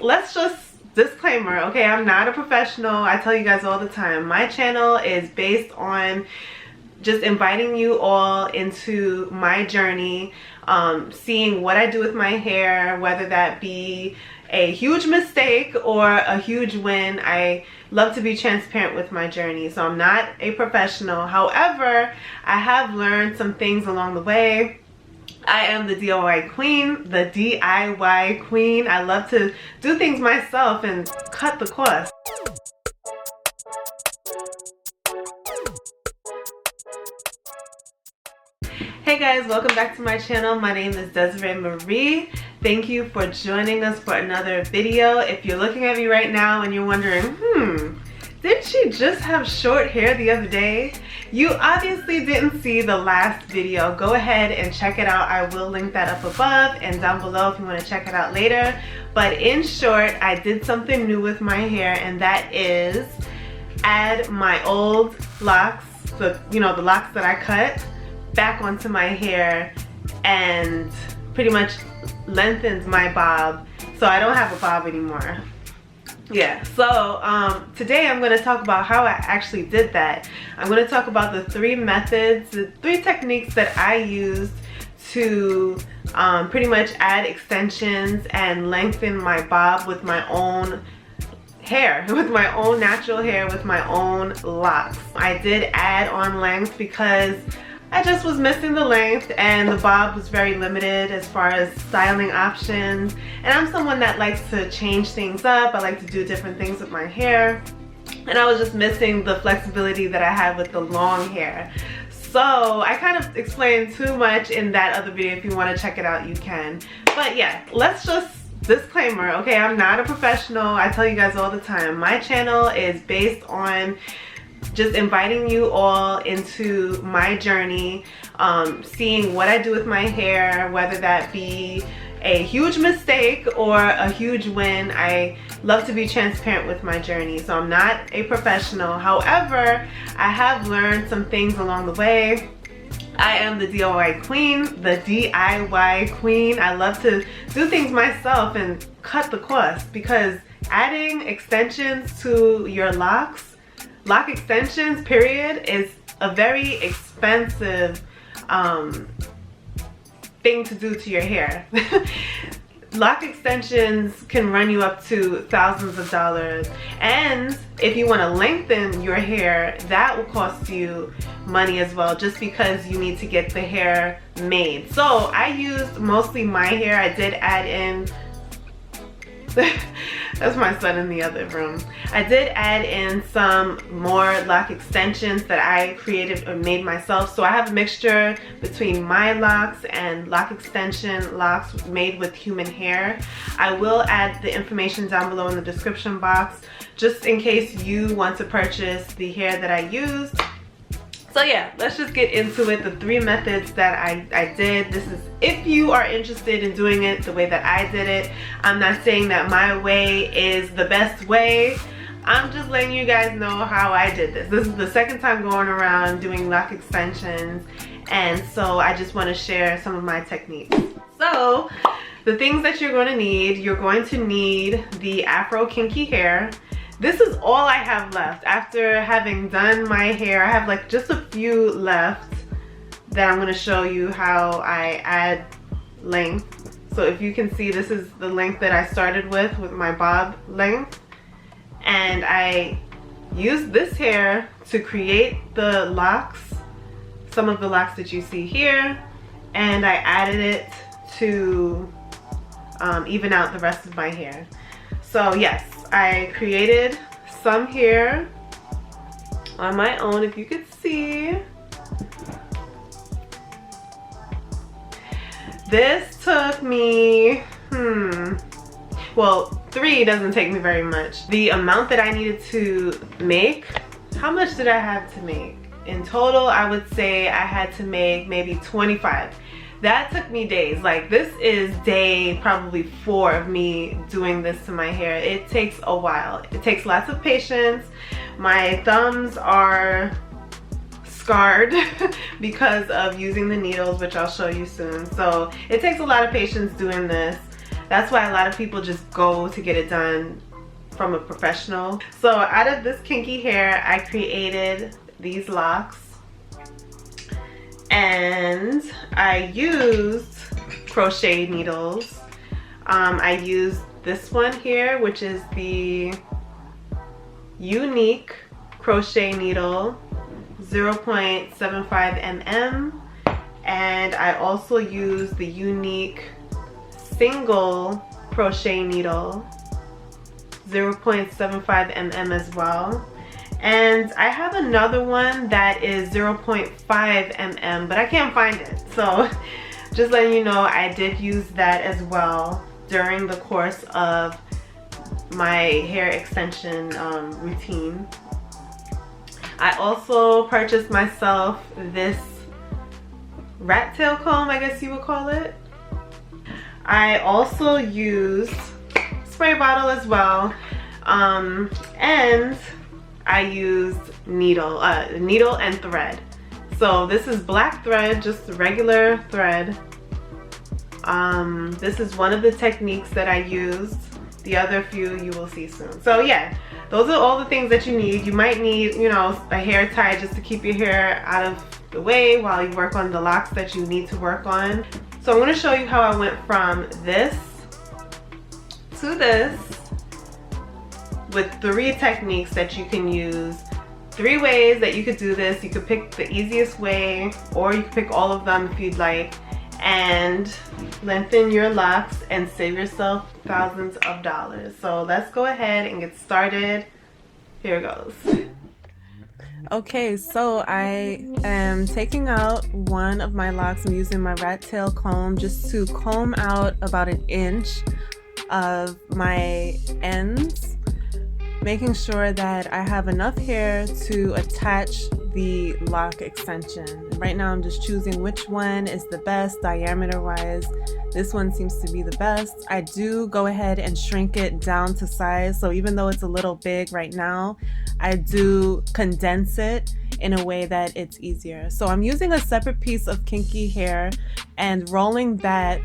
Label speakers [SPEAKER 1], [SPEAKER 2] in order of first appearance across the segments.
[SPEAKER 1] let's just disclaimer, okay, I'm not a professional. I tell you guys all the time, my channel is based on just inviting you all into my journey, seeing what I do with my hair, whether that be a huge mistake or a huge win. I love to be transparent with my journey, so I'm not a professional. However, I have learned some things along the way. I am the DIY queen, the DIY queen. I love to do things myself and cut the cost. Hey guys, welcome back to my channel. My name is Desiree Marie. Thank you for joining us for another video. If you're looking at me right now and you're wondering, didn't she just have short hair the other day? You obviously didn't see the last video. Go ahead and check it out. I will link that up above and down below if you want to check it out later. But in short, I did something new with my hair, and that is add my old locks, the locks that I cut, back onto my hair and pretty much lengthened my bob, so I don't have a bob anymore. Yeah, so today I'm going to talk about how I actually did that. I'm going to talk about the three methods, the three techniques that I used to pretty much add extensions and lengthen my bob with my own hair, with my own natural hair, with my own locks. I did add on length because I just was missing the length and the bob was very limited as far as styling options, and I'm someone that likes to change things up. I like to do different things with my hair, and I was just missing the flexibility that I had with the long hair. So I kind of explained too much in that other video. If you want to check it out, you can. But yeah, let's just disclaimer, okay, I'm not a professional. I tell you guys all the time, my channel is based on just inviting you all into my journey, seeing what I do with my hair, whether that be a huge mistake or a huge win. I love to be transparent with my journey, so I'm not a professional. However, I have learned some things along the way. I am the DIY queen, the DIY queen. I love to do things myself and cut the cost, because adding extensions to your locks, lock extensions period, is a very expensive thing to do to your hair. Lock extensions can run you up to thousands of dollars, and if you want to lengthen your hair, that will cost you money as well, just because you need to get the hair made. So I used mostly my hair. I did add in that's my son in the other room. I did add in some more lock extensions that I created or made myself. So I have a mixture between my locks and lock extension locks made with human hair. I will add the information down below in the description box, just in case you want to purchase the hair that I used. So yeah, let's just get into it. The three methods that I did. This is if you are interested in doing it the way that I did it. I'm not saying that my way is the best way. I'm just letting you guys know how I did this. This is the second time going around doing lock extensions, and so I just want to share some of my techniques. So the things that you're going to need the Afro kinky hair. This is all I have left. After having done my hair, I have like just a few left that I'm going to show you how I add length. So if you can see, this is the length that I started with my bob length, and I used this hair to create the locks, some of the locks that you see here, and I added it to even out the rest of my hair. So yes, I created some hair on my own, if you could see. This took me, well, 3 doesn't take me very much. The amount that I needed to make, how much did I have to make? In total, I would say I had to make maybe 25. That took me days. Like, this is day probably 4 of me doing this to my hair. It takes a while. It takes lots of patience. My thumbs are scarred because of using the needles, which I'll show you soon. So it takes a lot of patience doing this. That's why a lot of people just go to get it done from a professional. So out of this kinky hair, I created these locks, and I used crochet needles. I used this one here, which is the unique crochet needle, 0.75 mm, and I also used the unique single crochet needle, 0.75 mm as well. And I have another one that is 0.5 mm, but I can't find it. So just letting you know, I did use that as well during the course of my hair extension routine. I also purchased myself this rat tail comb, I guess you would call it. I also used spray bottle as well, and I used needle and thread. So this is black thread, just regular thread. This is one of the techniques that I used. The other few you will see soon. So yeah, those are all the things that you need. You might need, you know, a hair tie just to keep your hair out of the way while you work on the locks that you need to work on. So I'm going to show you how I went from this to this with 3 techniques that you can use. 3 ways that you could do this. You could pick the easiest way, or you could pick all of them if you'd like, and lengthen your locks and save yourself thousands of dollars. So let's go ahead and get started. Here goes. Okay, so I am taking out one of my locks. I'm using my rat tail comb just to comb out about 1 inch of my ends, making sure that I have enough hair to attach the lock extension. Right now I'm just choosing which one is the best diameter wise. This one seems to be the best. I do go ahead and shrink it down to size, so even though it's a little big right now, I do condense it in a way that it's easier. So I'm using a separate piece of kinky hair and rolling that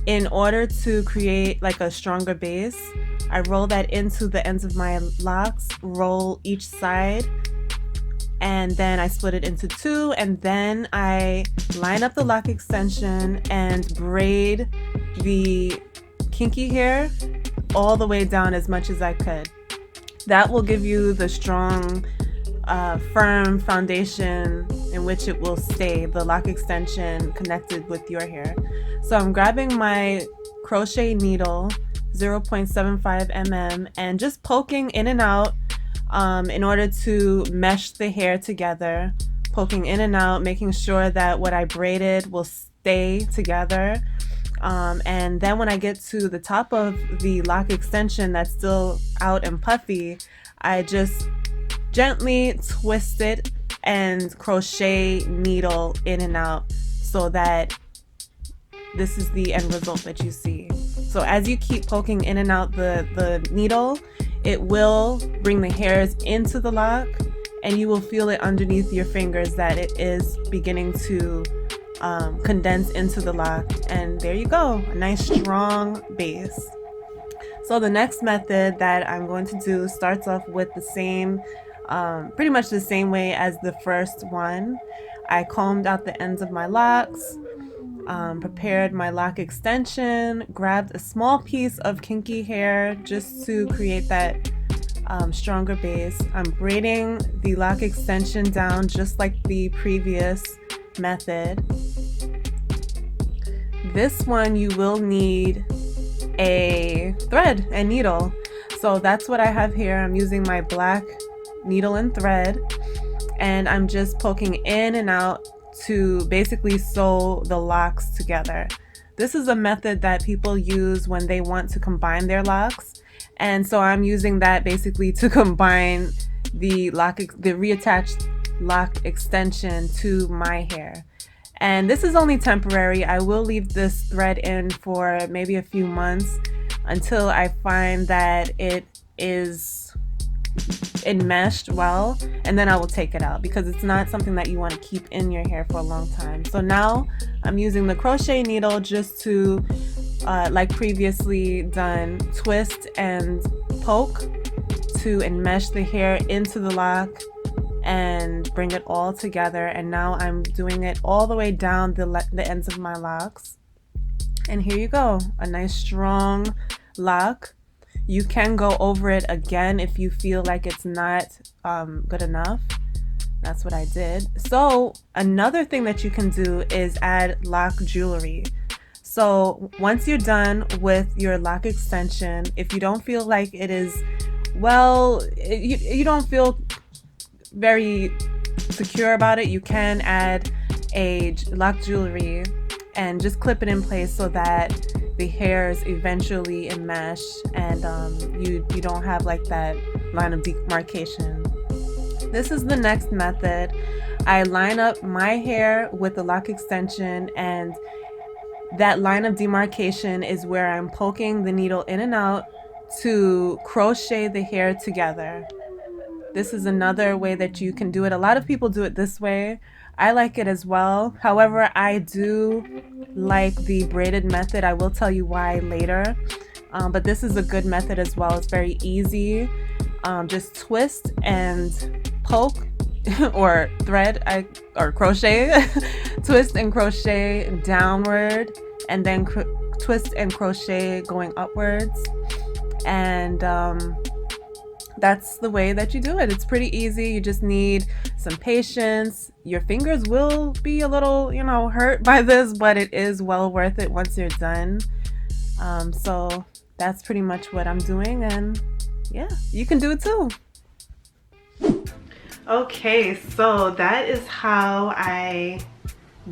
[SPEAKER 1] in order to create like a stronger base. I roll that into the ends of my locks, roll each side, and then I split it into 2, and then I line up the lock extension and braid the kinky hair all the way down as much as I could. That will give you the strong, firm foundation in which it will stay, the lock extension connected with your hair. So I'm grabbing my crochet needle, 0.75 mm, and just poking in and out in order to mesh the hair together, poking in and out, making sure that what I braided will stay together. And then when I get to the top of the lock extension that's still out and puffy, I just gently twist it and crochet needle in and out so that this is the end result that you see. So as you keep poking in and out the needle, it will bring the hairs into the lock, and you will feel it underneath your fingers that it is beginning to condense into the lock. And there you go, a nice strong base. So the next method that I'm going to do starts off with the same, pretty much the same way as the first one. I combed out the ends of my locks, prepared my lock extension, grabbed a small piece of kinky hair just to create that stronger base. I'm braiding the lock extension down just like the previous method. This one you will need a thread and needle. So that's what I have here. I'm using my black needle and thread, and I'm just poking in and out to basically sew the locks together. This is a method that people use when they want to combine their locks, and so I'm using that basically to combine the reattached lock extension to my hair. And this is only temporary. I will leave this thread in for maybe a few months until I find that it is enmeshed well, and then I will take it out because it's not something that you want to keep in your hair for a long time. So now I'm using the crochet needle just to like previously done, twist and poke to enmesh the hair into the lock and bring it all together. And now I'm doing it all the way down the ends of my locks. And here you go, a nice strong lock. You can go over it again if you feel like it's not good enough. That's what I did. So another thing that you can do is add lock jewelry. So once you're done with your lock extension, if you don't feel like it is, well, you don't feel very secure about it, you can add a lock jewelry and just clip it in place so that the hairs eventually enmesh and you don't have like that line of demarcation. This is the next method. I line up my hair with the lock extension, and that line of demarcation is where I'm poking the needle in and out to crochet the hair together. This is another way that you can do it. A lot of people do it this way. I like it as well. However, I do like the braided method. I will tell you why later. But this is a good method as well. It's very easy. Just twist and poke or thread or crochet. Twist and crochet downward, and then twist and crochet going upwards. And that's the way that you do it. It's pretty easy. You just need some patience. Your fingers will be a little, hurt by this, but it is well worth it once you're done. So that's pretty much what I'm doing, and yeah, you can do it too. Okay, so that is how I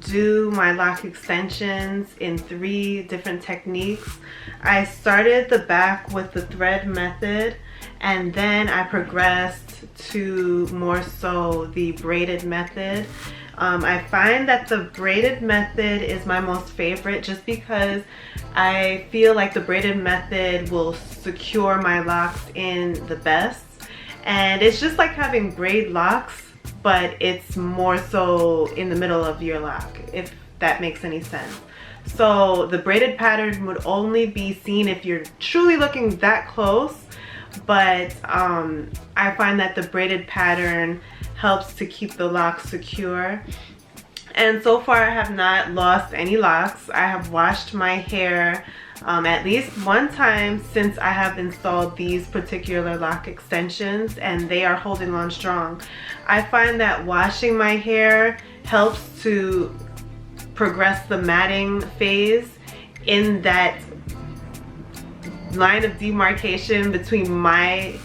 [SPEAKER 1] do my lock extensions in 3 different techniques. I started the back with the thread method, and then I progressed to more so the braided method. I find that the braided method is my most favorite just because I feel like the braided method will secure my locks in the best. And it's just like having braid locks, but it's more so in the middle of your lock, if that makes any sense. So the braided pattern would only be seen if you're truly looking that close, but I find that the braided pattern helps to keep the locks secure. And so far I have not lost any locks. I have washed my hair at least one time since I have installed these particular lock extensions, and they are holding on strong. I find that washing my hair helps to progress the matting phase in that line of demarcation between my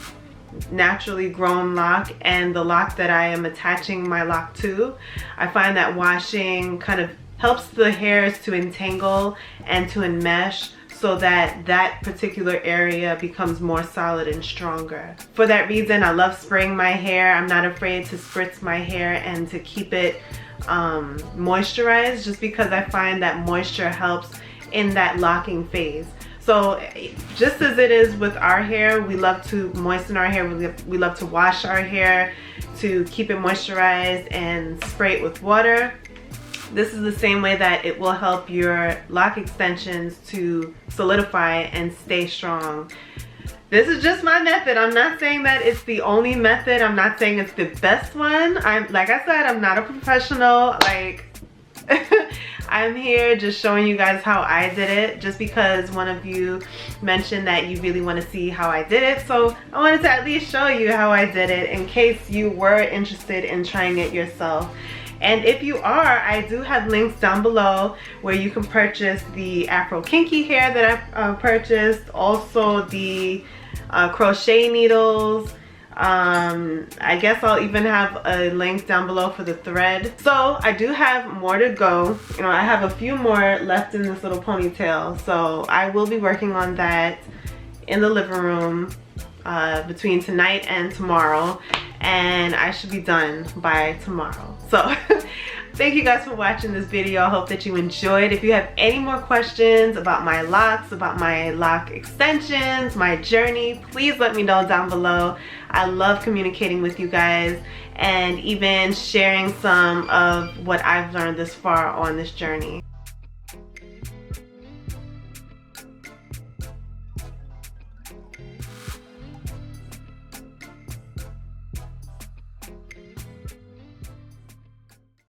[SPEAKER 1] naturally grown lock and the lock that I am attaching my lock to. I find that washing kind of helps the hairs to entangle and to enmesh so that that particular area becomes more solid and stronger. For that reason, I love spraying my hair. I'm not afraid to spritz my hair and to keep it moisturized, just because I find that moisture helps in that locking phase. So just as it is with our hair, we love to moisten our hair, we love to wash our hair to keep it moisturized and spray it with water. This is the same way that it will help your lock extensions to solidify and stay strong. This is just my method. I'm not saying that it's the only method. I'm not saying it's the best one. Like I said, I'm not a professional. Like I'm here just showing you guys how I did it, just because one of you mentioned that you really want to see how I did it. So I wanted to at least show you how I did it in case you were interested in trying it yourself. And if you are, I do have links down below where you can purchase the Afro Kinky hair that I purchased, also the crochet needles. I guess I'll even have a link down below for the thread. So I do have more to go. I have a few more left in this little ponytail, so I will be working on that in the living room between tonight and tomorrow, and I should be done by tomorrow. So thank you guys for watching this video. I hope that you enjoyed. If you have any more questions about my locks, about my lock extensions, my journey, please let me know down below. I love communicating with you guys and even sharing some of what I've learned this far on this journey.